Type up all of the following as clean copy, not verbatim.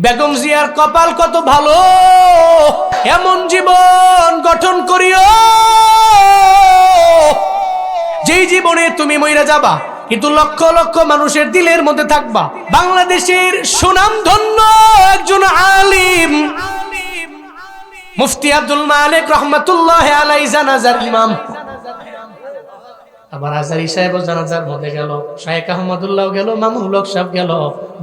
বেগম জিয়ার কপাল কত ভালো, এমন জীবন গঠন করিও যেই জীবনে তুমি মইরা যাবা কিন্তু লক্ষ লক্ষ মানুষের দিলের মধ্যে থাকবা। বাংলাদেশের সুনামধন্য একজন আলিম মুফতি আব্দুল মালিক রহমাতুল্লাহি আলাইহি জানাজার ইমাম, আবার আজারি সাহেব জানাজার মধ্যে গেল, শায়েখ আহমদুল্লাহ গেল, মামুনুল হক সাহেব গেল,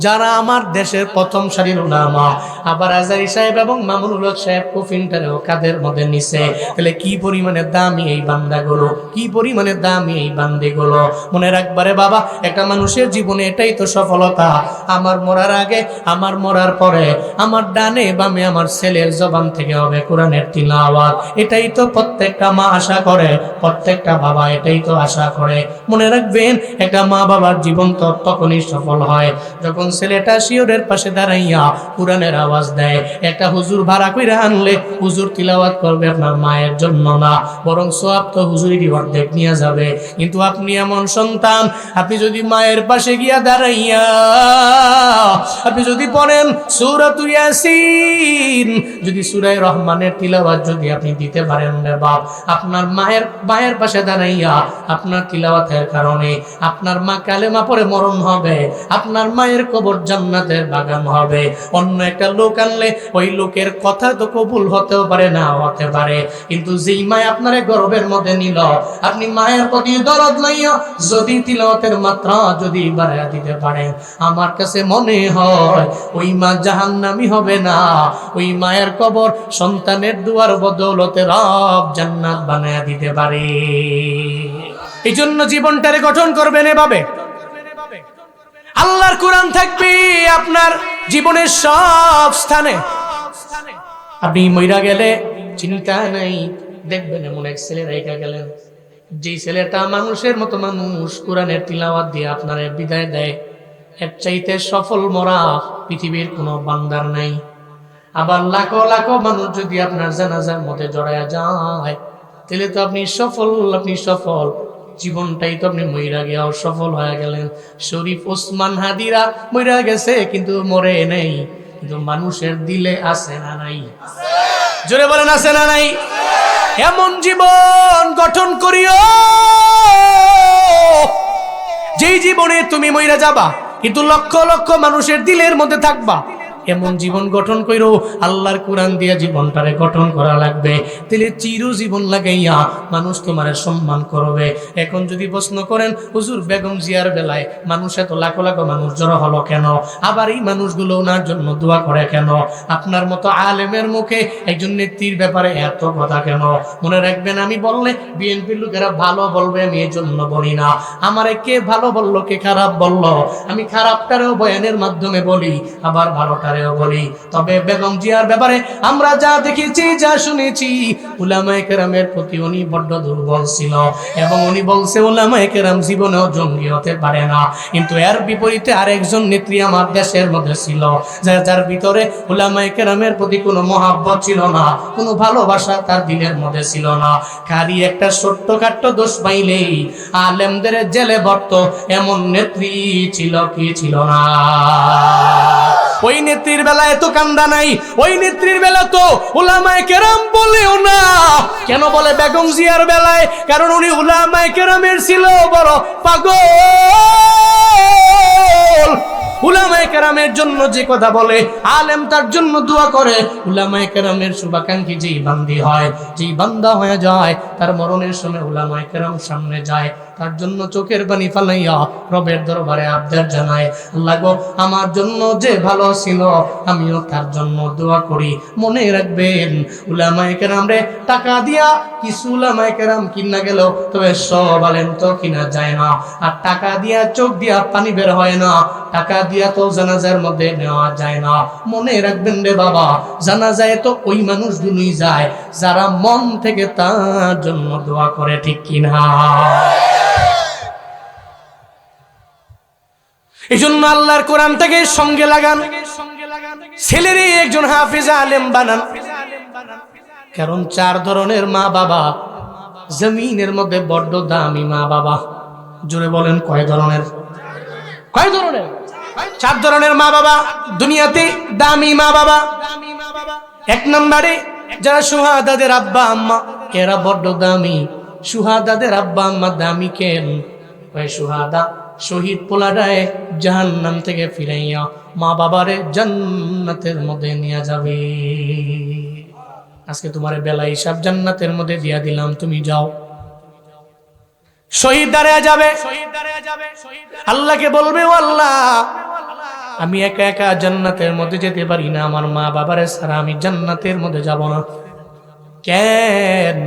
যারা আমার দেশের প্রথম সারির উলামা। আবার আজারি সাহেব এবং মামুনুল হক সাহেব কুফিনটারেও কাদের মধ্যে নিছে। তাহলে কি পরিমাণে দামি এই বান্দাগুলো, কি পরিমাণে দামি এই বান্দিগুলো। মনে রাখবারে বাবা, একটা মানুষের জীবনে এটাই তো সফলতা। আমার মরার আগে, আমার মরার পরে, আমার ডানে বামে আমার ছেলের জবান থেকে হবে কোরআনের তিলাওয়াত। এটাই তো প্রত্যেকটা মা আশা করে, প্রত্যেকটা বাবা এটাই তো আশা করে। মনে রাখবেন, একটা মা বাবার জীবন তো তখনই সফল হয় যখন ছেলেটা শিওরের পাশে দাঁড়াইয়া কোরআনের আওয়াজ দেয়। একটা হুজুর ভাড়া কইরা আনলে হুজুর তিলাওয়াত করবে আপনার মায়ের জন্য না, বরং সওয়াব তো হুজুরেরই অর্ধেক নিয়ে যাবে। কিন্তু আপনি এমন সন্তান, আপনি যদি মায়ের পাশে গিয়া দাঁড়াইয়া আপনি যদি পড়েন সূরাতুল ইয়াসিন, যদি সূরা রহমানের তিলাওয়াত যদি আপনি দিতে পারেন রে বাপ, আপনার মায়ের পাশে দাঁড়াইয়া আপনার তিলাওয়াতের কারণে আপনার মা কালেমা পড়ে মরণ হবে, আপনার মায়ের কবর জান্নাতের বাগান হবে। অন্য একটা লোক আনলে ওই লোকের কথা তো কবুল হতেও পারে, না হতে পারে, কিন্তু যেই মায় আপনার গর্বের মধ্যে নিল, আপনি মায়ের প্রতি দরদ লইয়া যদি তিলাওয়াতের মাত্রা যদি বাড়াইয়া দিতে পারেন, আমার কাছে মনে হয় ওই মা জাহান্নামী হবে না, ওই মায়ের কবর সন্তানের দুয়ার বদৌলতে রব জান্নাত বানায়া দিতে পারে। এই জন্য জীবনটারে গঠন করবেন এভাবে। আল্লাহর কোরআন থাকবে আপনার জীবনের সব স্থানে। আপনি মইরা গেলে চিন্তা নাই, দেখবেন এমন এক ছেলে রেখা গেলেন, যেই ছেলেটা মানুষের মতো মানুষ কোরআনের তিলাওয়াত দিয়ে আপনারে বিদায় দেয়, এর চাইতে সফল মরা পৃথিবীর কোনো বান্দার নাই। আবার লাখো লাখো মানুষ যদি আপনার জানাজার মধ্যে জড়ায়া যায়, তাহলে তো আপনি সফল জীবনটাই তো আপনি মইরা গিয়া সফল হয়ে গেলেন। শরীফ ওসমান হাদিরা মইরা গেছে কিন্তু মরে নেই, কিন্তু মানুষের দিলে আছে না নাই? জোরে বলেন আছে না নাই? এমন জীবন গঠন করিও যেই জীবনে তুমি মইরা যাবা কিন্তু লক্ষ লক্ষ মানুষের দিলের মধ্যে থাকবা। এমন জীবন গঠন কইরো, আল্লাহর কোরআন দিয়া জীবনটারে গঠন করা লাগবে, তাহলে চিরজীবন লাগাইয়া মানুষ তোমারে সম্মান করবে। এখন যদি প্রশ্ন করেন, হুজুর বেগম জিয়ার বেলায় মানুষ এত লাখো লাখো মানুষ জড়ো হলো কেন, আবার এই মানুষগুলো ওনার জন্য দোয়া করে কেন, আপনার মতো আলেমের মুখে একজন নেত্রীর ব্যাপারে এত কথা কেন? মনে রাখবেন, আমি বললে বিএনপির লোকেরা ভালো বলবে, আমি এই জন্য বলি না। আমারে কে ভালো বললো, কে খারাপ বললো, আমি খারাপটারেও বয়ানের মাধ্যমে বলি, আবার ভালোটা বলি। তবে বেগম জিয়ার ব্যাপারে আমরা যা দেখেছি, যা শুনেছি, উলামায়ে কেরামের প্রতি উনি বড্ড দুর্বল ছিল, এবং উনি বলছে উলামায়ে কেরাম জীবনেও জঙ্গি হতে পারে না। কিন্তু এর বিপরীতে আরেকজন নেত্রী আমার দেশের মধ্যে ছিল, যার ভিতরে উলামায়ে কেরামের প্রতি কোনো মহাব্বত ছিল না, কোনো ভালোবাসা তার দিলের মধ্যে ছিল না। খালি একটা ছোট্টখাট্ট দোষ পাইলেই আলেমদের জেলে ভরত, এমন নেত্রী ছিল কি ছিল না? ওই নেত্রীর বেলায় তো কান্দা নাই, ওই নেত্রীর বেলা তো উলামায়ে কেরাম বলেও না। কেন বলে বেগম জিয়ার বেলায়? কারণ উনি উলামায়ে কেরামের ছিল বড় পাগল। উলামায়ে কেরামের জন্য যে কথা বলে, আলেম তার জন্য দোয়া করে। উলামায়ে কেরামের শুভাকাঙ্ক্ষী যেই বান্দি হয়, যেই বান্দা হয়ে যায়, তার মরণের সময় উলামায়ে কেরাম সামনে যায়, তার জন্য চোখের পানি ফালাইয়া রবের দরবারে আবদার জানায়, আল্লাহ গো, আমার জন্য যে ভালো ছিল আমিও তার জন্য দোয়া করি। মনে রাখবেন, উলামায়ে কেরাম রে টাকা দিয়া কিছু উলামায়ে কেরাম কিনা গেল, তবে সব আলেম তো কিনা যায় না। আর টাকা দিয়া চোখ দিয়া পানি বের হয় না, টাকা দিয়া তো জানাজার মধ্যে নেওয়া যায় না। মনে রাখবেন রে বাবা, জানাজায় তো ওই মানুষগুলোই যায় যারা মন থেকে তার জন্য দোয়া করে, ঠিক কিনা? এই জন্য আল্লাহর কোরআনটাকে সঙ্গে লাগান, ছেলেরই একজন হাফিজ আলেম বানান। কারণ 4 ধরনের মা বাবা জমিনের মধ্যে বড্ড দামি মা বাবা। জোরে বলেন, কয় ধরনের? কয় ধরনের? চার ধরনের মা বাবা দুনিয়াতে দামি মা বাবা। এক নম্বরে যারা শুহাদাদের আব্বা আম্মা, এরা বড্ড দামি। শুহাদাদের আব্বা আম্মা দামি কেন? ওই শুহাদা শহীদ পোলাডায় জাহান্নাম থেকে ফিরাইয়া মা বাবারে জান্নাতের মধ্যে নিয়ে যাবে। আজকে তোমার বেলা হিসাব জান্নাতের মধ্যে দিয়া দিলাম, তুমি যাও। শহীদ দাঁড়িয়ে যাবে, আল্লাহকে বলবে, ও আল্লাহ, আমি একা একা জান্নাতের মধ্যে যেতে পারি না, আমার মা বাবারে ছাড়া আমি জান্নাতের মধ্যে যাব না। কেন?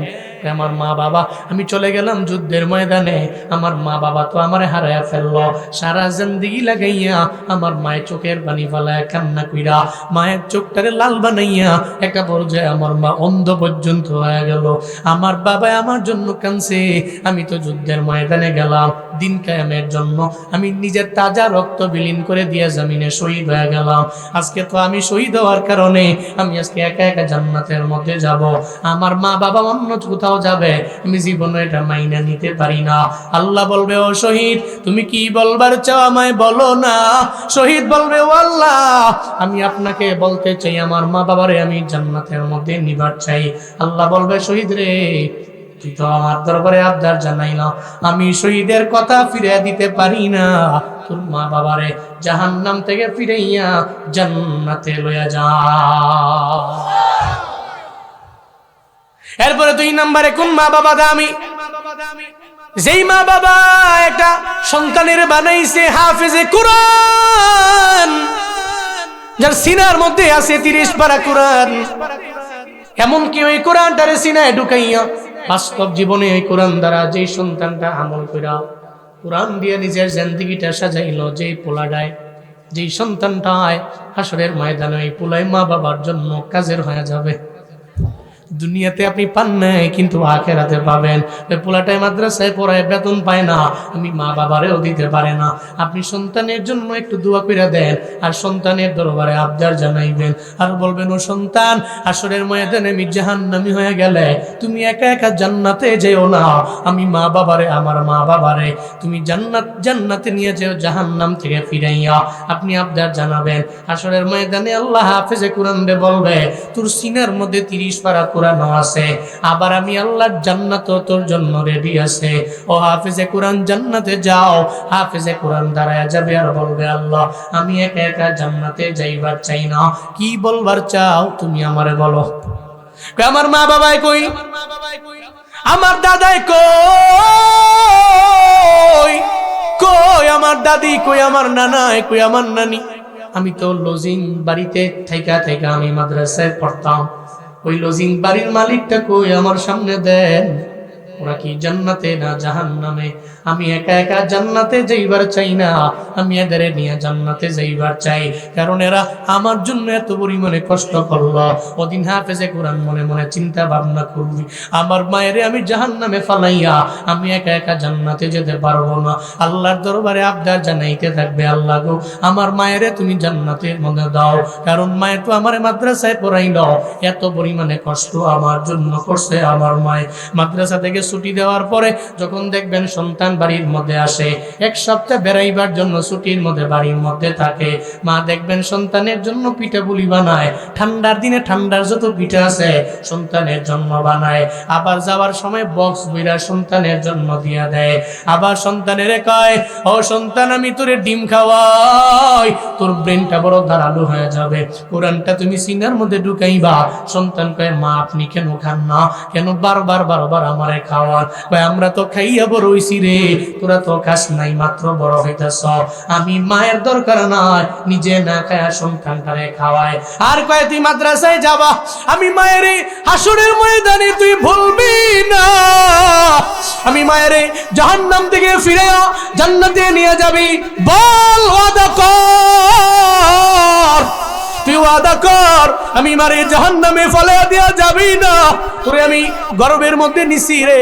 আমার মা বাবা, আমি চলে গেলাম যুদ্ধের ময়দানে, আমার মা বাবা তো আমারে হারায়া ফেললো। সারা জিন্দেগি লাগাইয়া আমার মায়ের চোখের পানি ফালায় কান্না কইরা মায়ের চোখটারে লাল বানাইয়া একটা পর্যায়ে আমার মা অন্ধ পর্যন্ত হয়ে গেল। আমার বাবা আমার জন্য কাঁদছে। আমি তো যুদ্ধের ময়দানে গেলাম দিন কায়েমের জন্য, আমি নিজের তাজা রক্ত বিলীন করে দিয়ে জমিনে শহীদ হয়ে গেলাম। আজকে তো আমি শহীদ হওয়ার কারণে আমি আজকে একা একা জান্নাতের মধ্যে যাব। আমার মা বাবা অন্য কোথাও যাবে, আমি জীবনে এটা মাইনা নিতে পারি না। আল্লাহ বলবে, ও শহীদ, তুমি কি বলবার চাও আমায় বলো না। শহীদ বলবে, ও আল্লাহ, আমি আপনাকে বলতে চাই আমার মা বাবারে আমি জান্নাতের মধ্যে নিবার চাই। আল্লাহ বলবে, শহীদ রে, তুই তো আমার দরবারে আবদার জানাই না, আমি শহীদের কথা ফিরে দিতে পারি না, তোর মা বাবারে জাহান্নাম থেকে ফিরাইয়া জান্নাতে লইয়া যা। এরপরে 2 নম্বরে কোন মা বাবা দামি? যেই মা বাবা একটা সন্তানের বানাইছে হাফেজে কোরআন, যার সিনার মধ্যে আছে 30 পারা কোরআন, এমনকি ওই কোরআনটারে সিনায় ঢুকাইয়া বাস্তব জীবনে এই কোরআন দ্বারা যেই সন্তানটা আমল কইরা কোরআন দিয়ে নিজের জিন্দেগিটা সাজাইলো, যেই পোলাডায় যেই সন্তানটায় হাসরের ময়দানে ওই পোলাই মা বাবার জন্য কাজের হয়ে যাবে। দুনিয়াতে আপনি পান নাই, কিন্তু আখেরাতে পাবেন। ওই পোলাটাই মাদ্রাসায় পড়ায় বেতন পায় না, আমি মা বাবারেও দিতে পারে না। আপনি সন্তানের জন্য একটু দোয়া করে দেন, আর সন্তানের দরবারে আবদার জানাইবেন, আর বলবেন, ও সন্তান, আসরের ময়দানে আমি জাহান্নামী হয়ে গেলে তুমি একা একা জান্নাতে যেও না, আমি মা বাবারে, আমার মা বাবারে তুমি জান্নাতে নিয়ে যেও, জাহান্নাম থেকে ফিরাইয়া। আপনি আবদার জানাবেন। আসরের ময়দানে আল্লাহ হাফেজে কোরআন রে বলবে, তোর সিনার মধ্যে 30 পারা কোরআন আছে, আবার আমি আল্লাহর জান্নাত তোর জন্য রেডি আছে। ও হাফেজে কোরআন, জান্নাতে যাও। হাফেজে কোরআন দাঁড়ায় যাবে আর বলবে, আল্লাহ, আমি একা একা জান্নাতে যাইবার চাই না, কি বলবার চাও তুমি আমারে বলো। আমার মা বাবাই কই, আমার দাদাই কই, কই আমার দাদি, কই আমার নানাই, কই আমার নানি। আমি তো লজিং বাড়িতে থাইকা থাইকা আমি মাদ্রাসায় পড়তাম, ওই লজিং বাড়ির মালিকটা কই আমার সামনে দেন। ওরা কি জান্নাতে না জাহান্নামে? আমি একা একা জান্নাতে যাইবার চাই না, আমি এদের নিয়ে জান্নাতে যাইবার চাই, কারণ এরা আমার জন্য এত পরিমাণে কষ্ট করলো। ওদিন হাফেজে কোরআন মনে মনে চিন্তা ভাবনা করবি, আমার মায়েরে আমি জাহান্নামে ফালাইয়া আমি একা একা জান্নাতে যেতে পারবো না। আল্লাহর দরবারে আবদার জানাইতে থাকবে, আল্লাহ গো, আমার মায়েরে তুমি জান্নাতের মধ্যে দাও, কারণ মায়ের তো আমার মাদ্রাসায় পড়াইলো, এত পরিমাণে কষ্ট আমার জন্য করছে আমার মায়ে। মাদ্রাসা থেকে ছুটি দেওয়ার পরে যখন দেখবেন সন্তান বাড়ির মধ্যে আসে, 1 সপ্তাহ বেড়াইবার জন্য ছুটির মধ্যে বাড়ির মধ্যে থাকে, মা দেখবেন সন্তানের জন্য পিঠা পুলি বানায়, ঠান্ডার দিনে ঠান্ডার যত পিঠা আছে সন্তানের জন্য বানায়, আবার যাওয়ার সময় বক্স বইরা সন্তানের জন্য দিয়া দেয়। আবার সন্তানের কয়, ও সন্তান, আমি তোরে ডিম খাওয়াই, তোর ব্রেনটা বড় ধারালো হয়ে যাবে, কোরআনটা তুমি সিনার মধ্যে ঢুকাইবা। সন্তান কয়, মা আপনি কেন খান না, কেন বারবার বারবার আমারে খাওয়ান? আমরা তো খাইয়া বড় হইছি রে, তোরা তো খাস নাই, মাত্র বড় হইতেছ। আমি মায়ের দরকার নাই, নিজে না খায়া সন্তানটারে খাওয়ায়। আর কয়, তুই মাদ্রাসায় যাবা, আমি মায়ের হাসরের ময়দানে তুই ভুলবি না, আমি মায়ের জাহান্নাম থেকে ফিরে জান্নাতে নিয়ে যাবি, বল ওয়াদা কর, তুই ওয়াদা কর, আমি মারে জাহান্নামে ফেলে দিয়া যাবি না, তোরে আমি গর্বের মধ্যে নিছি রে,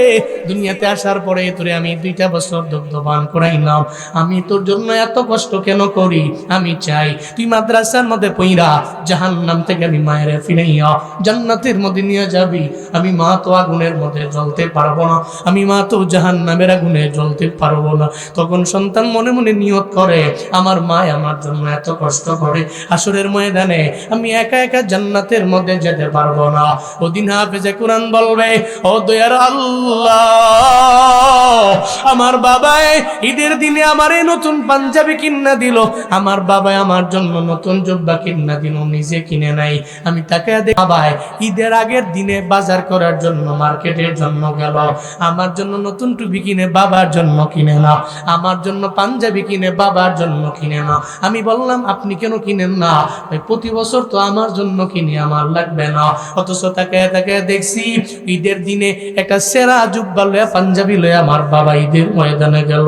দুনিয়াতে আসার পরে তোরে আমি 2টা বছর দুগ্ধ পান করাইলাম, আমি তোর জন্য এত কষ্ট কেন করি? আমি চাই তুই মাদ্রাসার মধ্যে পইরা জাহান্নাম থেকে আমি মায়ের ফিরাইয়া জান্নাতের মধ্যে নিয়ে যাবি। আমি মা তো আগুনের মধ্যে জ্বলতে পারবো না, আমি মা তো জাহান্নামের আগুনে জ্বলতে পারবো না। তখন সন্তান মনে মনে নিয়ত করে, আমার মা আমার জন্য এত কষ্ট করে, হাসরের ময়দানে আমি একা একা জান্নাতের মধ্যে যেতে পারবো না। ওদিন হাফেজে কোরআন বলবে, ও দয়ার আল্লাহ, আমার বাবাই ঈদের দিনে আমারে নতুন পাঞ্জাবি কিনা দিল, আমার বাবাই আমার জন্য নতুন জুব্বা কিনা দিল, নিজে কিনে নাই। আমি তাকে বাবাই ঈদের আগের দিনে বাজার করার জন্য মার্কেটের জন্য গেল, আমার জন্য নতুন টুপি কিনে বাবার জন্য কিনে না, আমার জন্য পাঞ্জাবি কিনে বাবার জন্য কিনে না। আমি বললাম, আপনি কেন কিনেন না? প্রতি বছর তো আমার জন্য কিনে, আমার লাগবে না। অথচ তাকে তাকে দেখছি ঈদের দিনে একটা সেরা জুব্বা লয়া পাঞ্জাবি লয়া আমার বাবা ঈদের ময়দানে গেল।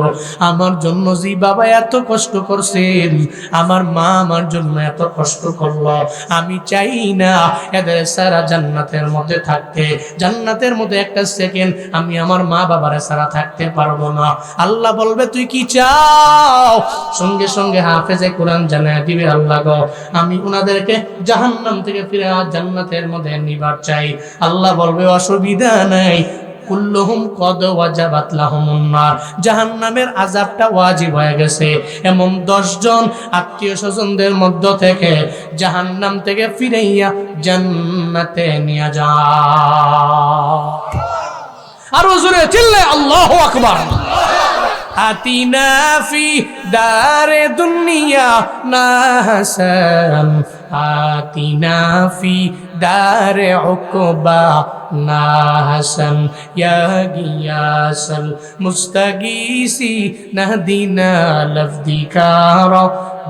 আমার জন্য যে বাবা এত কষ্ট করছেন, আমার মা আমার জন্য এত কষ্ট করলো, আমি চাই না এদের সারা জান্নাতের মধ্যে থাকতে। জান্নাতের মধ্যে একটা সেকেন্ড আমি আমার মা বাবার সারা থাকতে পারবো না। আল্লাহ বলবে, তুই কি চাও? সঙ্গে সঙ্গে হাফেজে কোরআন জানায় দিবে, আল্লাহ গো, আমি উনাদেরকে জাহান্নাম থেকে ফিরে জান্নাতের মধ্যে নিবার চাই। আল্লাহ বলবে, অসুবিধা নাই, কুল্লুহুম কদ ওয়াজাবাত লাহুমুন নার, জাহান্নামের আযাবটা ওয়াজিব হয়ে গেছে। এমন 10 জন আত্মীয় স্বজনদের মধ্য থেকে জাহান্নাম থেকে ফিরাইয়া জান্নাতে নিয়ে যা। আর জোরে চিল্লে আল্লাহু আকবার। আতিনা ফি দারে দুনিয়া না হাসান, আতিনা ফি দারে উকবা না হাসান, ইয়া গিয়াসাল মুস্তাগীসি নাহদিনা লফদিকারা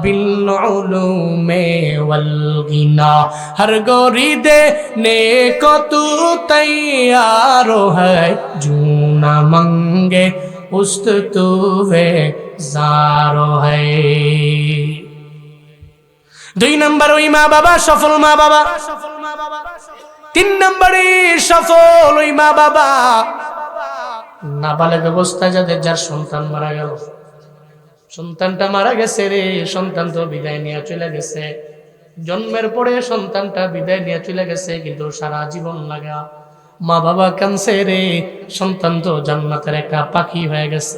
বিল উলুমে ওয়াল গিনা, হর গরি দেনে কো তু তৈয়ার হ্যায়, জুনা মঙ্গে উস্ত তুবে জারো হ্যায়। 2 নম্বর ওই মা বাবা, সফল মা বাবা। 3 নম্বরে সফল ওই মা বাবা নাবালেগ অবস্থায় যার সন্তান মারা গেল, সন্তানটা মারা গেছে রে, সন্তান তো বিদায় নিয়ে চলে গেছে, জন্মের পরে সন্তানটা বিদায় নিয়ে চলে গেছে, কিন্তু সারা জীবন লাগা মা বাবা কাঁদছে রে, সন্তান তো জান্নাতের একটা পাখি হয়ে গেছে,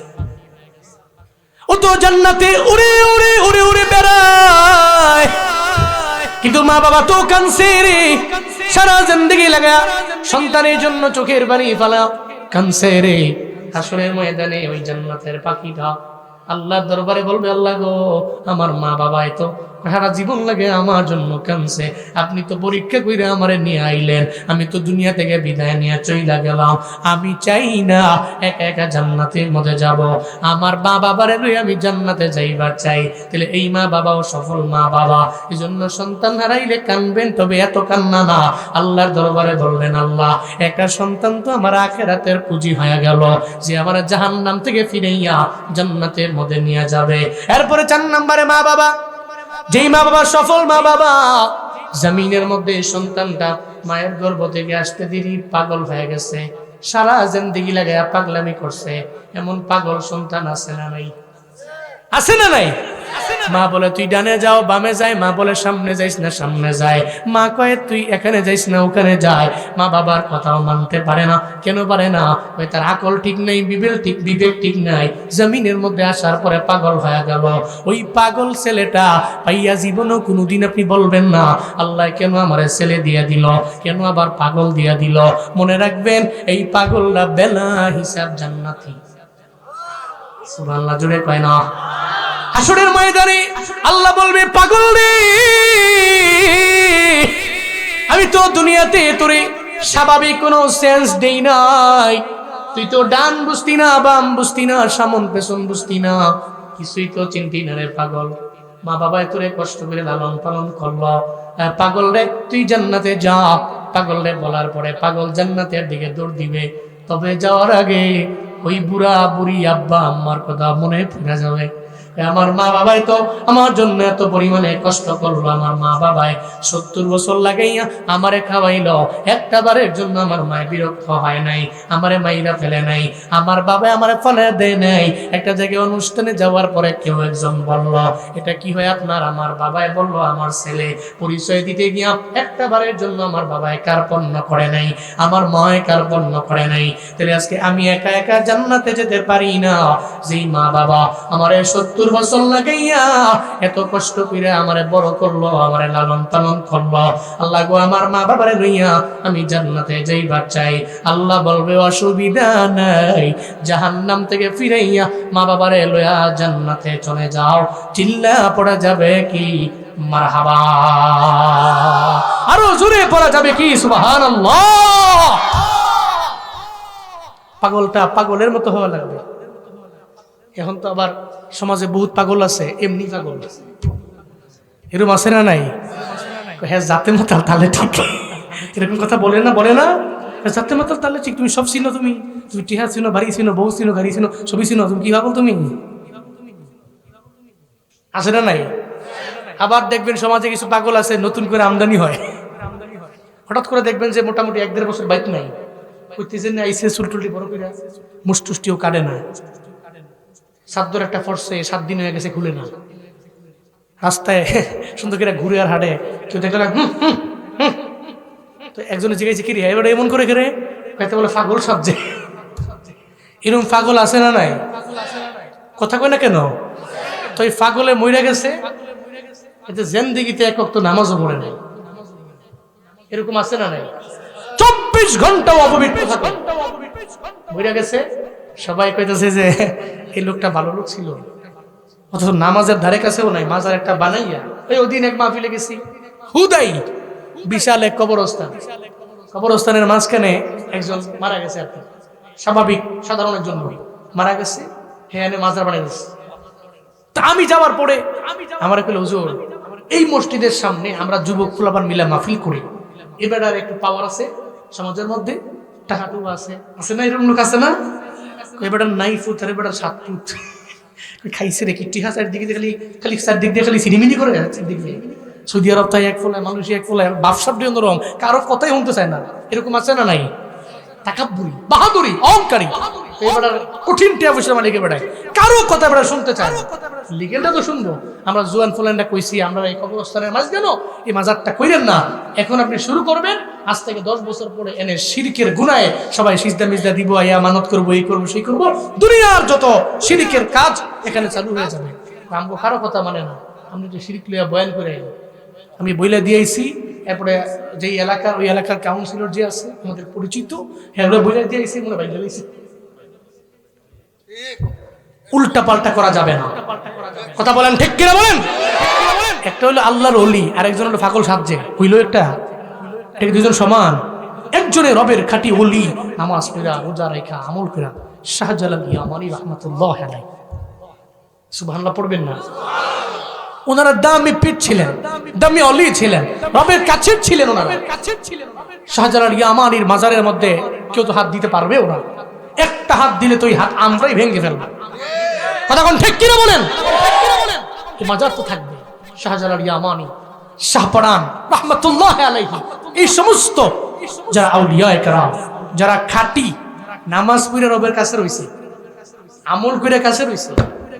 ও তো জান্নাতে উড়ে উড়ে উড়ে উড়ে বেড়ায়, কিন্তু মা বাবা তো কাঁদছে রে, সারা জিন্দেগি লাগা সন্তানের জন্য চোখের পানি ফেলা কাঁদছে রে। হাসরের ময়দানে ওই জান্নাতের পাখিটা আল্লাহর দরবারে বলবে, আল্লাহ গো, আমার মা বাবাই তো সারা জীবন লাগে আমার জন্য কাঁদছে, আপনি তো পরীক্ষা করে আমারে নিয়ে আইলেন, আমি তো দুনিয়া থেকে বিদায় নিয়ে চইলা গেলাম, আমি চাই না একা একা জান্নাতের মধ্যে যাব, আমার মা বাবারে লইয়া আমি জান্নাতে যাইবার চাই। তাহলে এই মা বাবাও সফল মা বাবা। এই জন্য সন্তান হারাইলে কাঁদবেন, তবে এত কান্না না। আল্লাহর দরবারে বললেন, আল্লাহ, একটা সন্তান তো আমার আখিরাতের পুঁজি হয়ে গেল, যে আমার জাহান্নাম থেকে ফিরাইয়া জান্নাতের মধ্যে নিয়ে যাবে। এরপরে 4 নম্বরে মা বাবা, যেই মা বাবা সফল মা বাবা, জমিনের মধ্যে সন্তানটা মায়ের গর্ভ থেকে আসতে দেরি পাগল হয়ে গেছে, সারা জিন্দেগি লাগায়া পাগলামি করছে, এমন পাগল সন্তান আছে না নাই? আছে না নাই? মা বলে তুই ডানে যাও, বামে যায়, মা বলে সামনে যাইস না, সামনে যায়, মা কয়ে তুই এখানে যাইস না, ওখানে যায়। মা বাবার কথাও মানতে পারে না। কেন পারে না? ওই তার আকল ঠিক নেই, বিবেক ঠিক নাই, জমিনের মধ্যে আসার পরে পাগল হয়ে গেল। ওই পাগল ছেলেটা পাইয়া জীবনও কোনোদিন আপনি বলবেন না, আল্লাহ কেন আমার ছেলে দিয়া দিল, কেন আবার পাগল দিয়া দিল। মনে রাখবেন, এই পাগলটা বেলা হিসাব জান্নাতি। সুবহানাল্লাহ, জোরে কয় না? হাসরের ময়দানে আল্লাহ বলবে, পাগল রে, আমি তো দুনিয়াতে তোরে স্বাভাবিক কোনো সেন্স দেই নাই, তুই তো ডান বুঝতি না, বাম বুঝতি না, সামন পেছন বুঝতি না, কিছুই তো চিন্তি না রে পাগল। মা বাবাই তোরে কষ্ট করে লালন পালন করলো, পাগল রে তুই জান্নাতে যা। পাগল রে বলার পরে পাগল জান্নাতের দিকে দৌড় দিবে, তবে যাওয়ার আগে ওই বুড়া বুড়ি আব্বা আম্মার কথা মনে পড়ে যাবে। আমার মা বাবাই তো আমার জন্য এত পরিমাণে কষ্ট করলো, আমার মা বাবাই 70 বছর লাগাইয়া আমারে খাওয়াইলো, একটা বারের জন্য আমার মায়ের বিরক্ত হয় নাই, আমারে মাইরা ফেলে নাই, আমার বাবা আমারে ফলে দেয় নাই। একটা জায়গায় অনুষ্ঠানে যাওয়ার পরে কেউ একজন বলল, এটা কি হয় আপনার? আমার বাবাই বলল, আমার ছেলে পরিচয় দিতে গিয়া একটা বারের জন্য আমার বাবাই কার্পণ্য করে নাই, আমার মায় কার্পণ্য করে নাই। তাহলে আজকে আমি একা একা জান্নাতে যেতে পারি না, যেই মা বাবা আমারে 70 বছর লাগাইয়া এত কষ্ট করে আমারে বড় করলো, আমারে লালন পালন করলো, আল্লাহ গো আমার মা বাবারে লইয়া আমি জান্নাতে যাইবার চাই। আল্লাহ বলবে অসুবিধা নাই, জাহান্নাম থেকে ফিরাইয়া মা বাবারে লইয়া জান্নাতে চলে যাও। চিল্লা পড়া যাবে কি মারহাবা, আরো জোরে পড়া যাবে কি সুবহানাল্লাহ। পাগলটা পাগলের মতো হওয়া লাগবে। এখন তো আবার সমাজে বহুত পাগল আছে, এমনি পাগল এরকম আছে না নাই? হ্যাঁ জাতে মাতাল তাহলে ঠিক, এরকম কথা বলে না, বলে না জাতে মাতাল তাহলে ঠিক, তুমি সব চিনো, তুমি টিহা চিনো, বাড়ি চিনো, বউ চিনো, গাড়ি চিনো, সবই চিনো, তুমি কি পাগল? তুমি আছে না নাই? আবার দেখবেন সমাজে কিছু পাগল আছে নতুন করে আমদানি হয়, হঠাৎ করে দেখবেন যে মোটামুটি 1-1.5 বছর বাইক নাই, কইতেছেন না আইসে চুলটুলটি বড় করে মুষ্টুষ্টিও কাটে না, সাদ্দর একটা ফর্সে 7 দিন হয়ে গেছে খুলে না, রাস্তায় সুন্দর করে ঘুরে আর হাঁটে, কেউ দেখলে তো একজনে জিজ্ঞাসা কি রে এবার এমন করে করে কয়েকটা বলে পাগল সাজছে। এরকম পাগল আছে না নাই? কথা কয় না কেন? তো এই পাগলে মইরা গেছে, এতে জিন্দেগিতে এক ওয়াক্ত নামাজও পড়ে নাই, এরকম আছে না নাই? 24 ঘন্টাও অপবিত্র থাকে, মইরা গেছে। সবাই কইতেছে যে এই লোকটা ভালো লোক ছিল, অথচ নামাজের ধারে কাছেও নাই, মাজার একটা বানাইয়া। ওই দিন এক মাহফিলে গেছি, হুদাই বিশাল এক কবরস্থান, কবরস্থানের মাঝখানে একজন মারা গেছে, আর কি স্বাভাবিক সাধারণ একজন লোক মারা গেছে, হ্যাঁ মাজার বানাই গেছে। তা আমি যাওয়ার পরে আমার কইল, হুজুর এই মসজিদের সামনে আমরা যুবক ফুলাবার মিলা মাহফিল করি, এবার আর একটু পাওয়ার আছে সমাজের মধ্যে, টাকা টুকু আছে, আছে না? এরকম লোক আছে না? এবার নাই ফুট আর এবার 7 ফুট খাইছে রে, কিটি হাসার দিকে খালি খালি চারদিক দিয়ে খালি সিরিমিনি করে চারদিক দিয়ে। সৌদি আরব তাই এক ফোলায়, মালয়েশিয়া এক ফোলায়, ব্যবসাটি অন্যরকম, কারো কথাই শুনতে চায় না, এরকম আছে না নাই? তাকাব্বুরি, বাহাদুরি, অহংকারী, এবার কঠিন টিয়া পয়সা মালিকে বেড়ায়, কারো কথা বেড়া শুনতে চায় না। লিগেলটা তো শুনবো। আমরা জুয়ান ফুলানটা কইছি, আমরা এই কবরস্থানের মাঝ গেল এই মাজারটা কইলেন না, এখন আপনি শুরু করবেন, আজ থেকে 10 বছর পরে এনে শিরকের গুনায় সবাই সিজদা মিজদা দিব, আয়া মানত করবো, এই করবো সেই করবো, দুনিয়ার যত শিরকের কাজ এখানে চালু হয়ে যাবে। আমগো কারো কথা মানে না, আমি যে শিরক লইয়া বয়ান করে আমি বইলা দিয়েছি। এরপরে যেই এলাকার ওই এলাকার কাউন্সিলর যে আছে আমাদের পরিচিত, হ্যাঁ বইলা দিয়েছি, মনে বাইরে দিয়েছি। উল্টা পাল্টা করা যাবে না, কথা বলেন ঠিক কিনা বলেন? একটা হলো আল্লাহর ওলি, আর একজন হলো ফাকল সাজে, হইল একটা, এটা দুজন সমান। একজনের রবের খাঁটি ওলি, নামাজ পড়া, রোজা রেখা, আমল করা, শাহজালাল ইয়ামানি রাহমাতুল্লাহ আলাইহি, সুবহানাল্লাহ পড়বেন না? ওনারা দামি পীর ছিলেন, দামি অলি ছিলেন, রবের কাছের ছিলেন ওনারা। শাহজালাল ইয়ামানির মাজারের মধ্যে কেউ তো হাত দিতে পারবে? ওরা একটা হাত দিলে তো এই হাত আমরাই ভেঙে ফেলবো, কথা কোন ঠিক কিনা বলেন? এই মাজার তো থাকবে। শাহজালাল ইয়ামানি, শাহপরান রাহমাতুল্লাহ আলাইহি, এই সমস্ত যারা আউলিয়া কেরাম, যারা খাঁটি নামাজ পড়ে রবের কাছে রইছে, আমল করে কাছে রইছে,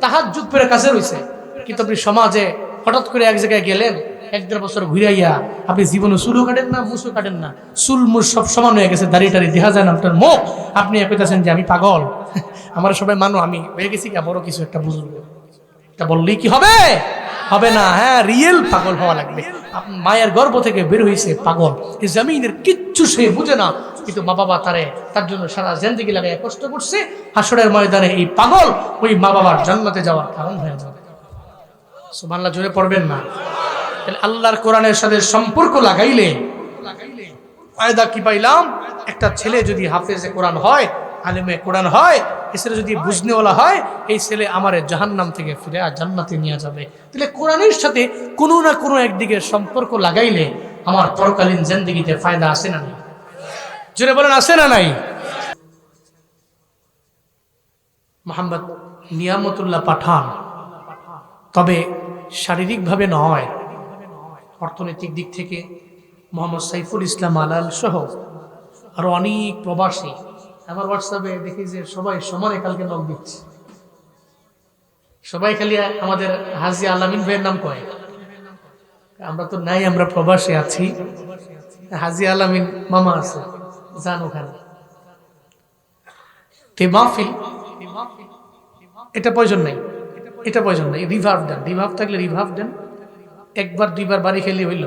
তাহাজ্জুদ পড়ে কাছে রইছে, কিন্তু আপনি সমাজে হঠাৎ করে এক জায়গায় গেলেন, 1-1.5 বছর ঘুরাইয়া আপনি জীবনে চুলও কাটেন না, মুছও কাটেন না, চুল মুছ সব সমান হয়ে গেছে, দাড়ি টাড়ি দেখা যায় না আপনার মুখ, আপনি কইতাছেন যে আমি পাগল, আমার সবাই মানো আমি হয়ে গেছি কা বড় কিছু একটা বুঝুন, এটা বললেই কি হবে? হবে না। হ্যাঁ রিয়েল পাগল হওয়া লাগবে। মায়ের গর্ভ থেকে বের হয়েছে পাগল, এই জমিনের কিচ্ছু সে বুঝে না, কিন্তু মা বাবা তার জন্য সারা জিন্দেগি লাগায় কষ্ট করছে। হাসরের ময়দানে এই পাগল ওই মা বাবার জান্নাতে যাওয়ার কারণ হয়ে যাবে। সুবহানাল্লাহ জোরে পড়বেন না? তাহলে আল্লাহর কোরআনের সাথে সম্পর্ক লাগাইলে ফায়দা কি পাইলাম? একটা ছেলে যদি হাফেজে কোরআন হয়, আলেমে কোরআন হয়, এই ছেলে যদি বুঝনেওয়ালা হয়, এই ছেলে আমার জাহান্নাম থেকে ফিরে জান্নাতে নিয়ে যাবে। তাহলে কোরআনের সাথে কোনো না কোনো একদিকে সম্পর্ক লাগাইলে আমার পরকালীন জিন্দেগিতে ফায়দা আসে না নাই? জোরে বলেন আসে না নাই? মুহাম্মদ নিয়ামতুল্লাহ পাঠান তবে শারীরিকভাবে নয়, অর্থনৈতিক দিক থেকে মোহাম্মদ সাইফুল ইসলাম আলাল সহ আরো অনেক প্রবাসী আমার হোয়াটসঅ্যাপে দেখি যে সবাই সমানে কালকে নক দিচ্ছে। সবাই খালি আমাদের হাজি আলামিন ভাইয়ের নাম কয়, আমরা তো নাই, আমরা প্রবাসী আছি। হাজি আলামিন মামা আছে, যান ওখানে। তে মাহফিল এটা প্রয়োজন নাই, এটা প্রয়োজন নাই। রিভার্ভ দেন, রিভার্ভ থাকলে রিভার্ভ দেন। একবার দুইবার বাড়ি খেলে হইল,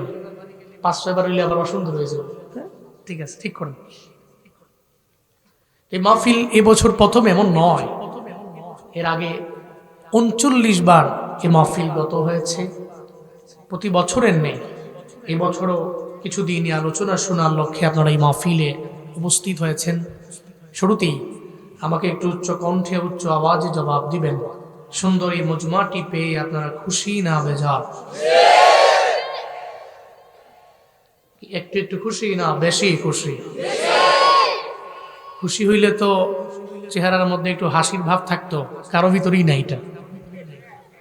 5-6 বার হইলে আবার অসুন্দর হয়ে যাবে। ঠিক আছে, ঠিক করেন। এই মাহফিল এবছর প্রথম এমন নয়, এর আগে 39 বার এই মাহফিল গত হয়েছে। প্রতি বছরের নেই, এবছরও কিছু দিনই আলোচনা শোনার লক্ষ্যে আপনারা এই মাহফিলে উপস্থিত হয়েছেন। শুরুতেই আমাকে একটু উচ্চ কণ্ঠে উচ্চ আওয়াজে জবাব দিবেন, সুন্দর এই মজমাটি পেয়ে আপনারা খুশি না বেজার? একটু একটু খুশি না বেশি খুশি? খুশি হইলে তো চেহারার মধ্যে একটু হাসির ভাব থাকতো, কারো ভিতরেই নাই। এটা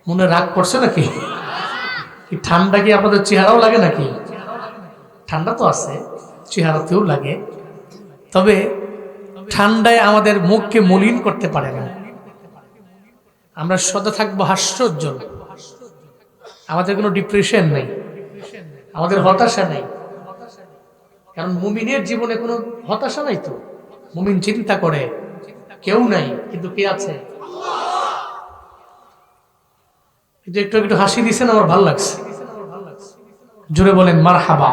মনে রাগ করছে নাকি? ঠান্ডা কি আপনাদের চেহারাও লাগে নাকি? ঠান্ডা তো আছে, চেহারাতেও লাগে, তবে ঠান্ডায় আমাদের মুখকে মলিন করতে পারে না। আমরা সদা থাকবো হাস্যোজ্জ্বল, আমাদের কোনো ডিপ্রেশন নেই, আমাদের হতাশা নেই। কারণ মুমিনের জীবনে কোনো হতাশা নাই। তো মুমিন চিন্তা করে কেউ নাই, কিন্তু কে আছে? কিন্তু একটু একটু হাসি দিচ্ছেন, আমার ভালো লাগছে। জোরে বলেন মারহাবা।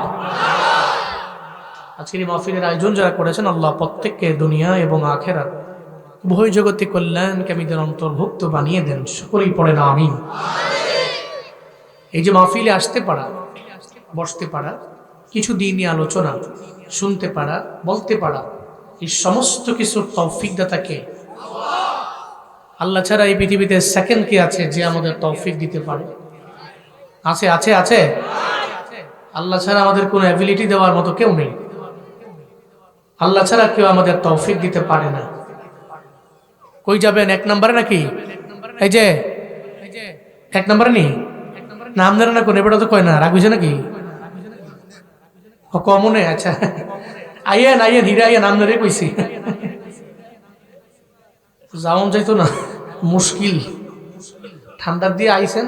আজকের এই মাহফিলের আয়োজন যারা করেছেন, আল্লাহ প্রত্যেককে দুনিয়া এবং আখেরাত উভয় জগতে কল্যাণকামীদের অন্তর্ভুক্ত বানিয়ে দেন। সকলেই পড়েন আমিন। এই যে মাহফিলে আসতে পারা, বসতে পারা, কিছু দিনই আলোচনা শুনতে পারা, বলতে পারা, এই সমস্ত কিছুর তৌফিক দাতাকে আল্লাহ ছাড়া এই পৃথিবীতে সেকেন্ড কে আছে যে আমাদের তৌফিক দিতে পারে? আছে আছে আছে। আল্লাহ ছাড়া আমাদের কোনো অ্যাবিলিটি দেওয়ার মতো কেউ নেই। আল্লাহ ছাড়া কেউ আমাদের তৌফিক দিতে পারে না। কই যাবেন? 1 নম্বরে নাকি? এই যে 1 নম্বরে নি নাম ধরে না, কোন এবারে তো কয় না, রাগ হয়েছে নাকি? কমনে? আচ্ছা, আইয়েন আইয়েন, হিরে আইয়েন, নাম ধরে কইছি। যাওন যাইতো না, মুশকিল। ঠান্ডার দিয়ে আইসেন,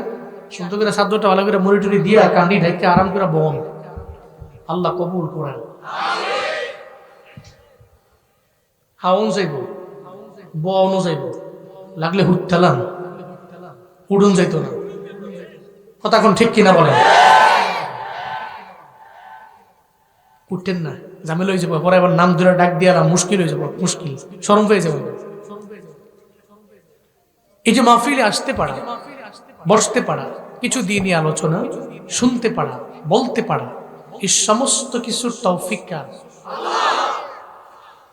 সুন্দর করে সাদ্যটা ভালো করে মুড়ি টুড়ি দিয়ে কান্দি ঢাইকে আরাম করে বন। আল্লাহ কবুল করেন। হাওন যাইব, বনও যাইব, লাগলে হুট্টালাম, উড়ুন যাইতো না। কথা কোন ঠিক কিনা বলেন? উঠতেন না, ঝামেলা হয়ে যাবো, পরে আবার নাম ধরে ডাক দিয়ে মুশকিল হয়ে যাবো, মুশকিল, শরম পেয়ে যাবো। এই যে মাহফিলে আসতে পারা, বসতে পারা, কিছু দিনই আলোচনা শুনতে পারা, বলতে পারা, এই সমস্ত কিছুর তৌফিক কার?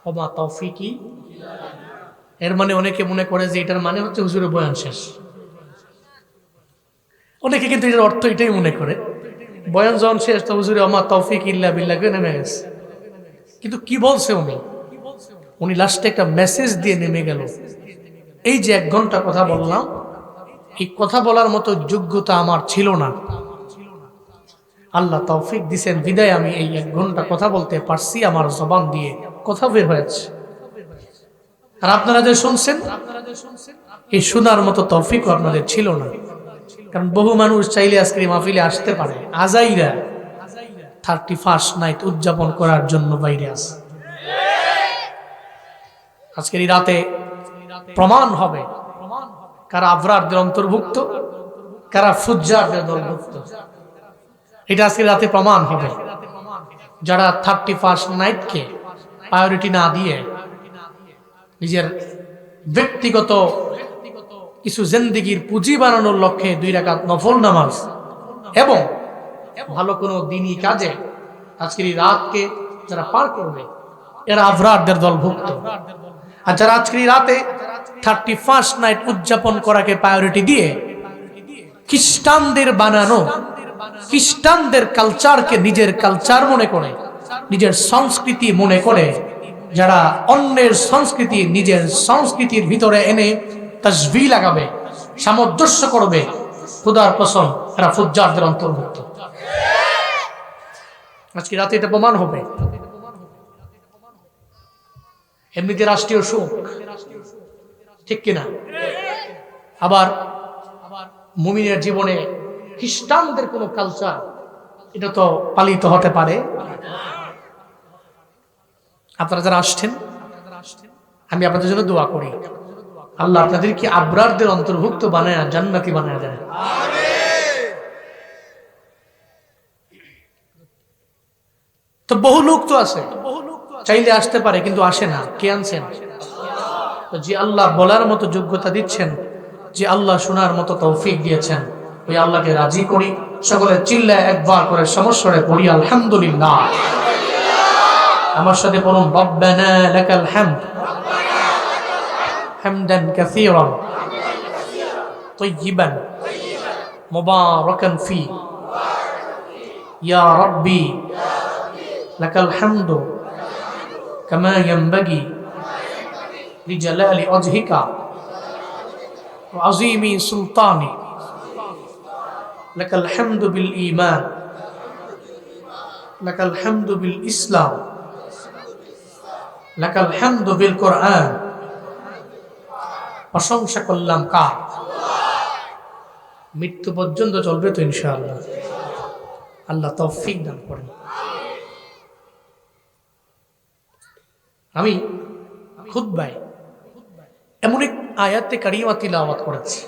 ওমা তৌফিকি। এর মানে অনেকে মনে করে যে এটার মানে হচ্ছে হুজুরের বয়ান শেষ। অনেকে কিন্তু এটার অর্থ এটাই মনে করে, বয়ান যখন শেষ তো হুজুরে ওমা তৌফিক ইল্লা বিল্লাহ নেমে গেছে। কিন্তু কি বলছে উনি লাস্টে একটা মেসেজ দিয়ে নেমে গেল। এই যে 1 ঘন্টা কথা বললাম, এই কথা বলার মতো যোগ্যতা আমার ছিল না, আল্লাহ তৌফিক দিছেন বিদায় আমি এই 1 ঘন্টা কথা বলতে পারছি, আমার জবান দিয়ে কথা বের হয়েছে। আর আপনারা যে শুনছেন, এই শোনার মতো তৌফিকও আপনাদের ছিল না। কারণ বহু মানুষ চাইলে আজকে মাহফিলে আসতে পারে, আজাইরা 31st নাইট উদযাপন করার জন্য বাইরে আছে। আজকের এই রাতে প্রমাণ হবে কারা আবরারদের অন্তর্ভুক্ত, কারা ফুজ্জারদের দলভুক্ত। এটা আজকের রাতে প্রমাণ হবে। যারা 31st নাইটকে প্রায়োরিটি না দিয়ে নিজের ব্যক্তিগত কিছু জিন্দেগির পুঁজি বানানোর লক্ষ্যে 2 রাকাত নফল নামাজ এবং ভালো কোনো দিনই কাজে আজকের এই রাতকে যারা পার করবে, এরা আবরারদের দলভুক্ত। আর যারা আজকের এই রাতে 31st নাইট উদযাপন করাকে প্রায়োরিটি দিয়ে খ্রিস্টানদের বানানো, খ্রিস্টানদের কালচারকে নিজের কালচার মনে করে, নিজের সংস্কৃতি মনে করে, যারা অন্যের সংস্কৃতি নিজের সংস্কৃতির ভিতরে এনে তাসবিহ লাগাবে, সামঞ্জস্য করবে, খোদার কসম এরা ফুজ্জারদের অন্তর্ভুক্ত। আজকে রাতে এটা প্রমাণ হবে। এমনিতে রাষ্ট্রীয় শোক, ঠিক কিনা? আবার মুমিনের জীবনে খ্রিস্টানদের কোন কালচার এটা তো পালিত হতে পারে। আপনারা যারা আসছেন আমি আপনাদের জন্য দোয়া করি, আল্লাহ আপনাদেরকে আবরারদের অন্তর্ভুক্ত বানায়, জান্নাতি বানায় দেন। তো বহু লোক তো আছে চাইলে আসতে পারে কিন্তু আসে না। কে আনছেন? তো যে আল্লাহ বলার মতো যোগ্যতা দিচ্ছেন, যে আল্লাহ শোনার মতো তৌফিক দিয়েছেন, ওই আল্লাহকে রাজি করি। সকলে চিল্লায় একবার করে সমস্বরে পড়ি আলহামদুলিল্লাহ। আমার সাথে পড়ুন রব্বানা লাকাল হামদ হামদান কাসীরান তাইয়িবান মুবারাকান ফি ইয়া রাব্বি লাকাল হামদু কামা ইয়ানবাগি লিজালালি ওয়াজহিকা ওয়া আযীমি সুলতানি লাকাল হামদু বিল ঈমান লাকাল হামদু বিল ইসলাম লাকাল হামদু বিল কোরআন। প্রশংসা করলাম কার? মৃত্যু পর্যন্ত চলবে তো ইনশাআল্লাহ। আল্লাহ তৌফিক দান করেন। আমি খুতবায় এমন এক আয়াতে কারিমা তিলাওয়াত করেছি।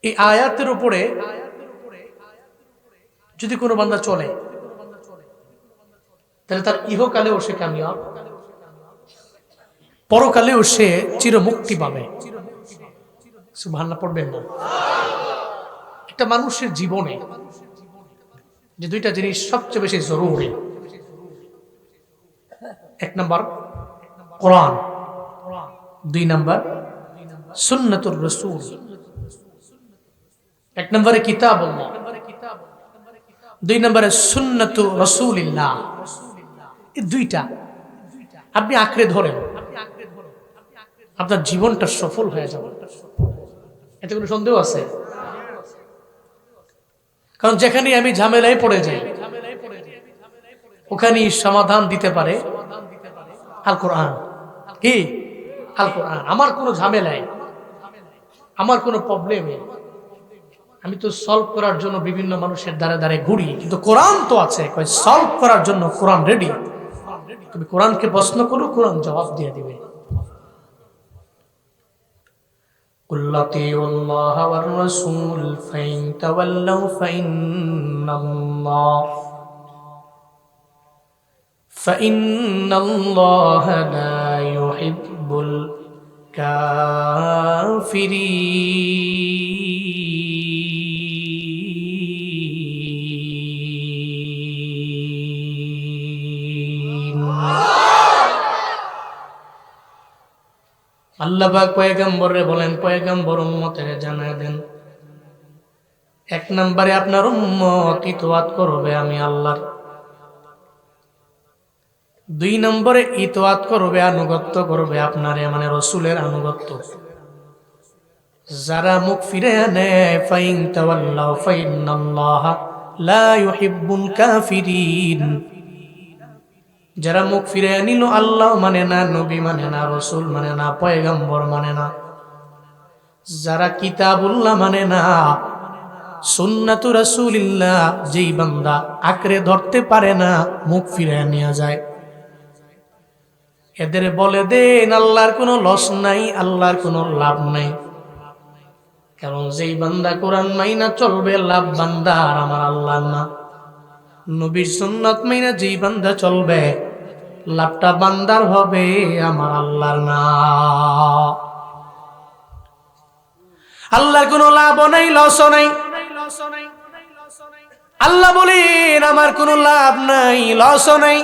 এই আয়াতের উপরে যদি কোনো বান্দা চলে তাহলে তার ইহকালেও সে কামিয়াব, পরকালেও সে চিরমুক্তি পাবে। সুবহানাল্লাহ পড়বেন না? একটা মানুষের জীবনে যে দুইটা জিনিস সবচেয়ে বেশি জরুরি, এক নম্বর কোরআন, দুই নম্বর সুন্নাতুর রাসূল। এক নম্বরে কিতাবুল্লাহ, দুই নম্বরে সুন্নাতু রাসূলিল্লাহ। এই দুইটা আপনি আঁকড়ে ধরেন, আপনার জীবনটা সফল হয়ে যাবে। এতে কোনো সন্দেহ আছে? কারণ যেখানে আমি ঝামেলায় পড়ে যাই ওখানেই সমাধান দিতে পারে আল কোরআন। কি? আল কোরআন। আমার কোনো ঝামেলায়, আমার কোনো প্রবলেমে আমি তো সলভ করার জন্য বিভিন্ন মানুষের দ্বারে দ্বারে ঘুরি, কিন্তু কোরআন তো আছে, সলভ করার জন্য কোরআন রেডি। তুমি কোরআনকে প্রশ্ন করো, কোরআন জবাব দিয়ে দিবে। কুল আতিউল্লাহ ওয়ার রাসূল ফাইন তাওয়াল্লাউ ফাইন্নাল্লাহ লা ইউহিব্বুল কাফিরিন। আল্লাহ পাক পয়গম্বরে বলেন, পয়গম্বর উম্মতের জানায় দেন, এক নম্বরে আপনার উম্মত ইতওয়াত করবে আমি আল্লাহর, দুই নম্বরে ইতওয়াত করবে, আনুগত্য করবে আপনারে, মানে রাসূলের আনুগত্য। যারা মুখ ফিরে নেয় ফাইন তাওয়াল্লাউ ফাইন্নাল্লাহ লা ইউহিব্বুল কাফিরিন। যারা মুখ ফিরে নিল, আল্লাহ মানে না, নবী মানে না, রাসূল মানে না, পয়গম্বর মানে না, যারা কিতাবুল্লাহ মানে না, সুন্নাতু রাসূলিল্লাহ যেই বান্দা আঁকড়ে ধরতে পারে না, মুখ ফিরে নিয়ে যায়, এদের বলে দেন আল্লাহর কোনো লস নাই, আল্লাহর কোনো লাভ নাই। কারণ যেই বান্দা কোরআন মাইনা চলবে, লাভ বান্দা আর আমার আল্লাহ না। নবীর সুন্নাত মাইনা যেই বান্দা চলবে, লাভটা বান্দার হবে, আমার আল্লাহর না। আল্লাহর কোনো লাভও নাই, লসও নাই। আল্লাহ বলেন আমার কোনো লাভ নাই, লসও নাই।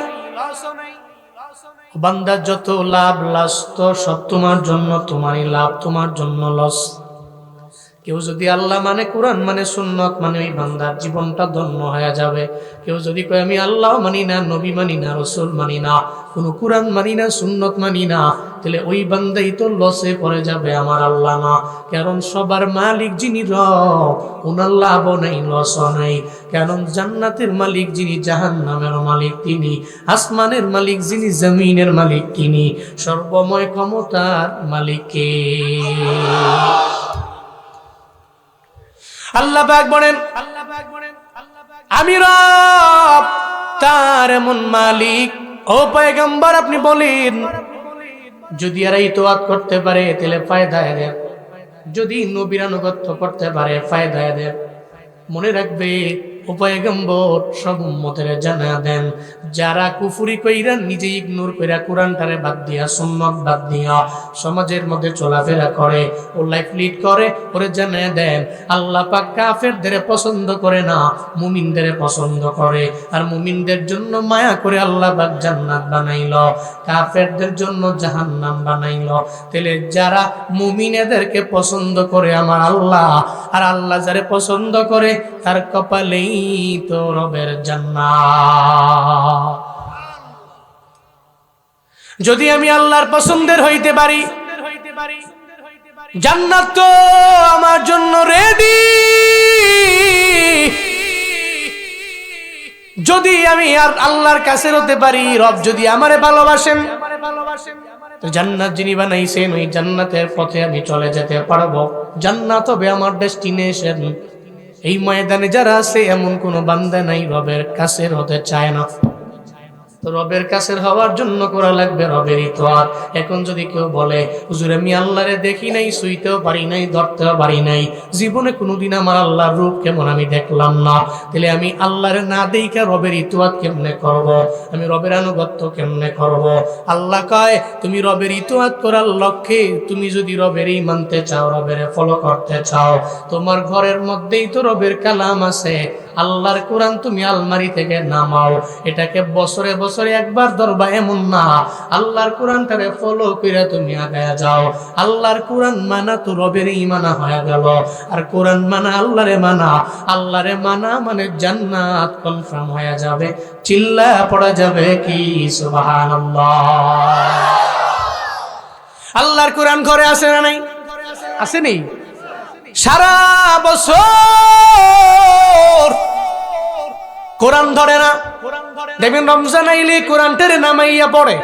বান্দা যত লাভ লস তো সব তোমার জন্য, তোমারই লাভ, তোমার জন্য লস। কেউ যদি আল্লাহ মানে, কোরআন মানে, সুন্নত মানে, ওই বান্দার জীবনটা ধন্য হয়ে যাবে। কেউ যদি কয় আমি আল্লাহ মানি না, নবী মানি না, রসুল মানি না, কোনো কোরআন মানি না, সুন্নত মানি না, তাহলে ওই বান্দাই তো লসে পড়ে যাবে, আমার আল্লাহ না। কারণ সবার মালিক যিনি রব, ওনার লাভও নাই, লসও নাই। কারণ জান্নাতের মালিক যিনি, জাহান্নামের মালিক তিনি, আসমানের মালিক যিনি, জমিনের মালিক তিনি, সর্বময় ক্ষমতার মালিক কে? আল্লাহ পাক বলেন, আমি রব, তার এমন মালিক। ও পয়গম্বর আপনি বলেন, যদি এরা ইতোয়াত করতে পারে তাহলে ফায়দা এদের, যদি নবীর আনুগত্য করতে পারে ফায়দা এদের। মনে রাখবে ও পয়গম্বর সব উম্মতের জানা দেন, যারা কুফরি কইরা নিজে ইগনোর কইরা কোরআনটারে বাদ দিয়া, সুন্নাত বাদ দিয়া সমাজের মধ্যে চলাফেরা করে, ও লাইফ লিড করে, ওরে জানা দেন আল্লাহ পাক কাফেরদের পছন্দ করে না, মুমিনদের পছন্দ করে। আর মুমিনদের জন্য মায়া করে আল্লাহ পাক জান্নাত বানাইলো, কাফেরদের জন্য জাহান্নাম বানাইলো। তাহলে যারা মুমিনদেরকে পছন্দ করে আমার আল্লাহ, আর আল্লাহ যারে পছন্দ করে তার কপালেই তো রবের জান্নাত। যদি আমি আল্লাহর পছন্দের হইতে পারি, জান্নাত তো আমার জন্য রেডি। যদি আমি আর আল্লাহর কাছে হতে পারি, রব যদি আমারে ভালোবাসেন, তো জান্নাত যিনি বানাইছেন ওই জান্নাতের পথে আমি চলে যেতে পারবো। জান্নাত হবে আমার ডেস্টিনেশন। এই ময়দানে যারা আছে এমন কোনো বান্দা নাই রবের কাছের হতে চায় না। তো রবের কাছের হওয়ার জন্য করা লাগবে রবের ইতোয়াত। এখন যদি কেউ বলে হুজুর আমি আল্লাহরে দেখি নাই, ছুঁইতেও পারি নাই, ধরতেও পারি নাই, জীবনে কোনোদিন আমার আল্লাহর রূপ কেমন আমি দেখলাম না, তাহলে আমি আল্লাহরে না দেইখা রবের ইতোয়াত কেমনে করব? আমি রবের আনুগত্য কেমনে করব? আল্লাহ কয় তুমি রবের ইতোয়াত করার লক্ষ্যে তুমি যদি রবেরই মানতে চাও, রবের ফলো করতে চাও, তোমার ঘরের মধ্যেই তো রবের কালাম আছে। আল্লাহর কোরআন তুমি আলমারি থেকে নামাও, এটাকে বছরে বছরে একবার ধরবা এমন না। আল্লাহর কোরআনটারে ফলো করে তুমি আগায়া যাও। আল্লাহর কোরআন মানা তো রবেরই মানা হয়ে গেল। আর কোরআন মানা আল্লাহরে মানা, আল্লাহরে মানা মানে জান্নাত কনফার্ম হয়ে যাবে। চিল্লা পড়া যাবে কি সুবহানাল্লাহ। আল্লাহর কোরআন ঘরে আছে না নাই? আছে নেই? সারা বছর কোরআন ধরে না। দেখবেন রমজান আইলে কোরআনটারে নামাইয়া পড়ে,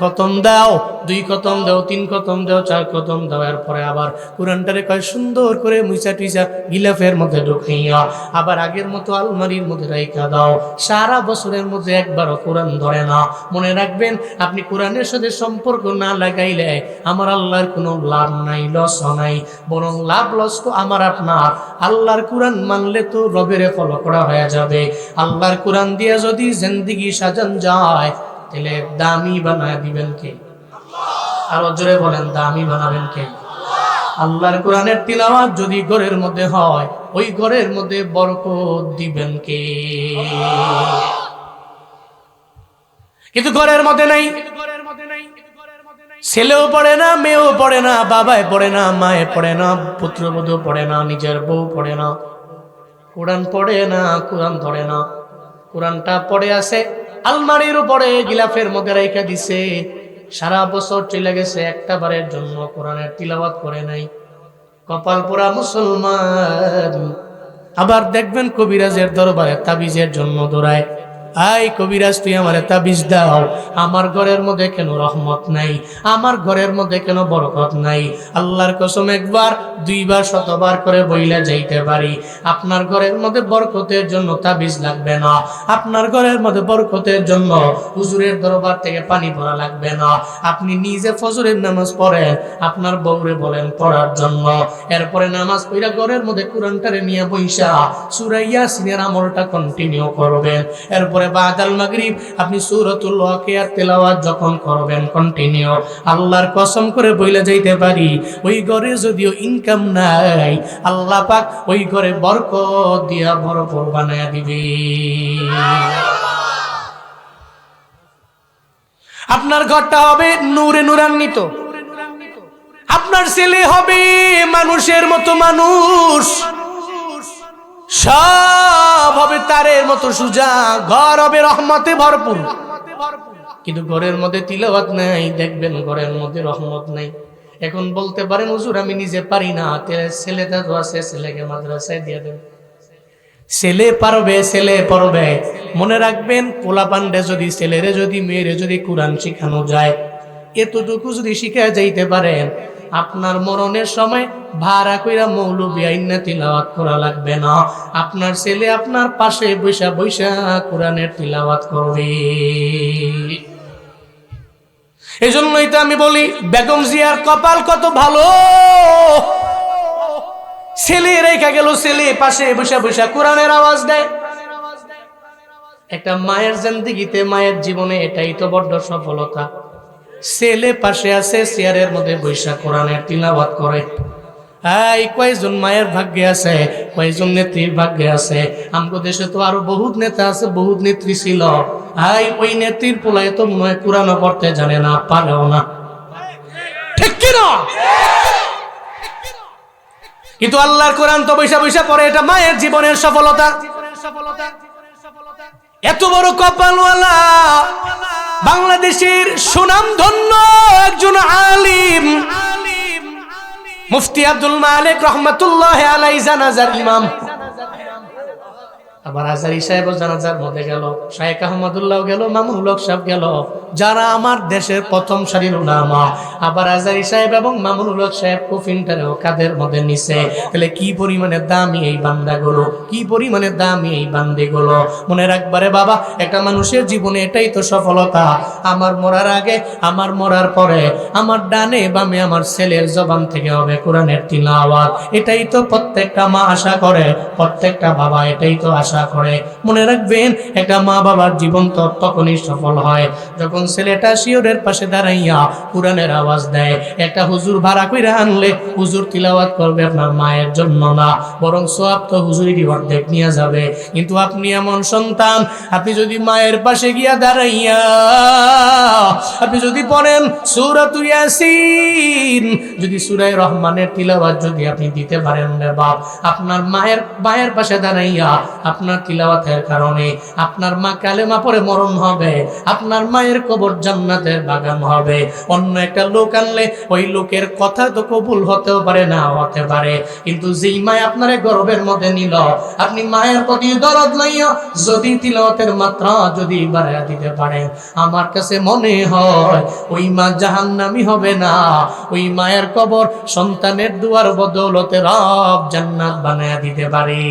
খতম দাও, 2 খতম দাও, 3 খতম দাও, 4 খতম দাও। এরপরে আবার কোরআনটারে কয় সুন্দর করে মুইচা টুইচা গিলাফের মধ্যে ঢুকাইয়া আবার আগের মতো আলমারির মধ্যে রাইখা দাও। সারা বছরের মধ্যে একবারও কোরআন ধরে না। মনে রাখবেন আপনি কোরআনের সাথে সম্পর্ক না লাগাইলে আমার আল্লাহর কোনো লাভ নাই, লস নাই, বরং লাভ লস তো আমার আপনার। আল্লাহর কোরআন মানলে তো রবেরে ফলো করা হয়ে যাবে। আল্লাহর কোরআন দিয়া যদি জিন্দেগি সাজান যায়, তাহলে দামি বানায় দিবেন কে? আরো জোরে বলেন, দামি বানাবেন কে? আল্লাহর কোরআনের তিলাওয়াত যদি ঘরের মধ্যে হয়, ওই ঘরের মধ্যে বরকত দিবেন কে? কিন্তু ঘরের মধ্যে নাই। ছেলেও পড়ে না, মেয়েও পড়ে না, বাবায় পড়ে না, মায়ে পড়ে না, পুত্রবধূ পড়ে না, নিজের বউ পড়ে না, কোরআন পড়ে না, কোরআন ধরে না। কোরআনটা পড়ে আছে আলমারির উপরে গিলাফের মধ্যে রাইখা দিছে। সারা বছর চলে গেছে, একটা বারের জন্য কোরআনের তিলাওয়াত করে নাই। কপাল পোড়া মুসলমান। আবার দেখবেন কবিরাজের দরবারে তাবিজের জন্য দৌড়ায়। আই কবিরাজ তুই আমার তাবিজ দাও, আমার ঘরের মধ্যে কেন রহমত নাই, আমার ঘরের মধ্যে কেন বরকত নাই? আল্লাহর কসম একবার, 2 বার, 100 বার করে বইলা যাইতে পারি, আপনার ঘরের মধ্যে বরকতের জন্য তাবিজ লাগবে না, আপনার ঘরের মধ্যে বরকতের জন্য হুজুরের দরবার থেকে পানি ভরা লাগবে না। আপনি নিজে ফজরের নামাজ পড়েন, আপনার বউরে বলেন পড়ার জন্য, এরপরে নামাজ পড়া ঘরের মধ্যে কোরআনটারে নিয়ে বইসা সূরা ইয়াসিনের আমলটা কন্টিনিউ করবেন। এরপরে বাদাল মাগরিব আপনি সূরাতুল ওয়াকিয়া তেলাওয়াত যখন করবেন কন্টিনিউ, আল্লাহর কসম করে বইলা যাইতে পারি ওই ঘরে যদিও ইনকাম নাই, আল্লাহ পাক ওই ঘরে বরকত দিয়া ভরপুর বানায়া দিবে। আপনার ঘরটা হবে নূরে নূরান্বিত। আপনার ছেলে হবে মানুষের মতো মানুষ, সব হবে তারের মতো সুজা, ঘর হবে রহমতে ভরপুর। কিন্তু ঘরের মধ্যে তিলাওয়াত নাই, দেখবেন ঘরের মধ্যে রহমত নাই। এখন বলতে পারেন হুজুর আমি নিজে পারি না, ছেলেটা তো আছে, ছেলেকে মাদ্রাসায় দিয়ে দেন। ছেলে পারবে, ছেলে পড়বে। মনে রাখবেন পোলা পান্ডে যদি ছেলেরে যদি মেয়েরে যদি কোরআন শিখানো যায়, এতটুকু যদি শিখা যাইতে পারেন, আপনার মরণের সময় ভাড়া কইরা মৌলবি আইনা তিলাওয়াত করা লাগবে না। আপনার ছেলে আপনার পাশে বৈশা বৈশা কোরআনের তিলাওয়াত করবে। এই জন্যই তো আমি বলি বেগম জিয়ার কপাল কত ভালো, ছেলে রেখা গেল, ছেলে পাশে বৈশা বৈশা কোরআনের আওয়াজ দেয়। একটা মায়ের জিন্দেগিতে, মায়ের জীবনে এটাই তো বড় সফলতা। ছেলে পাশে আছে, চেয়ারের মধ্যে বৈশা কোরআনের তিলাওয়াত করে। এই কয়জন মায়ের ভাগ্যে আছে, কয়জন নেত্রীর ভাগ্যে আছে। আমগো দেশে তো আরো বহুত নেতা আছে, বহুত নেত্রী ছিল। ওই নেত্রীর পোলায় তো মনে হয় কোরআনও পড়তে জানে না, পারেও না, ঠিক কিনা? কিন্তু আল্লাহর কোরআন তো বৈশা বৈশা পড়ে, এটা মায়ের জীবনের সফলতা। এত বড় কপালওয়ালা বাংলাদেশের সুনামধন্য একজন আলিম মুফতি আব্দুল মালিক রহমাতুল্লাহ আলাইহি জানাজার ইমাম। আবার আজারি সাহেব জানাজার মধ্যে গেল, শায়েখ আহমদুল্লাহ গেল, মামুনুল হক সাহেব গেল, যারা আমার দেশের প্রথম সারির উলামা। আবার আজারি সাহেব এবং মামুনুল হক সাহেব কফিনটারেও কাদের মধ্যে নিছে। তাহলে কি পরিমাণে দামি এই বান্দাগুলো, কি পরিমাণে দামি এই বান্দিগুলো। মনে রাখবারে বাবা, একটা মানুষের জীবনে এটাই তো সফলতা। আমার মরার আগে, আমার মরার পরে, আমার ডানে বামে আমার ছেলের জবান থেকে হবে কোরআনের তিলাওয়াত। এটাই তো প্রত্যেকটা মা আশা করে, প্রত্যেকটা বাবা এটাই তো আশা করে। মনে রাখবেন একটা মা বাবার জীবন তো তখনই সফল হয় যখন ছেলেটা শিওরের পাশে দাঁড়াইয়া কোরআনের আওয়াজ দেয়। একটা হুজুর ভাড়া কইরা আনলে হুজুর তিলাওয়াত করবে আপনার মায়ের জন্য না, বরং সওয়াব তো হুজুরেরই অর্ধেক নিয়ে যাবে। কিন্তু আপনি এমন সন্তান, আপনি যদি মায়ের পাশে গিয়া দাঁড়াইয়া আপনি যদি পড়েন সূরাতুল ইয়াসিন, যদি সূরা রহমানের তিলাওয়াত যদি আপনি দিতে পারেন রে বাপ, আপনার মায়ের পাশে দাঁড়াইয়া আপনার তিলাওয়াতের কারণে আপনার মা কালেমা পড়ে মরণ হবে, আপনার মায়ের কবর জান্নাতের বাগান হবে। অন্য একটা লোক আনলে ওই লোকের কথা তো কবুল হতেও পারে, না হতে পারে, কিন্তু যেই মা আপনারে গর্বের মধ্যে নিল, আপনি মায়ের প্রতি দরদ লইয়া যদি তিলাওয়াতের মাত্রা যদি বাড়াইয়া দিতে পারেন, আমার কাছে মনে হয় ওই মা জাহান্নামী হবে না। ওই মায়ের কবর সন্তানের দুয়ার বদৌলতে রব জান্নাত বানায়া দিতে পারে।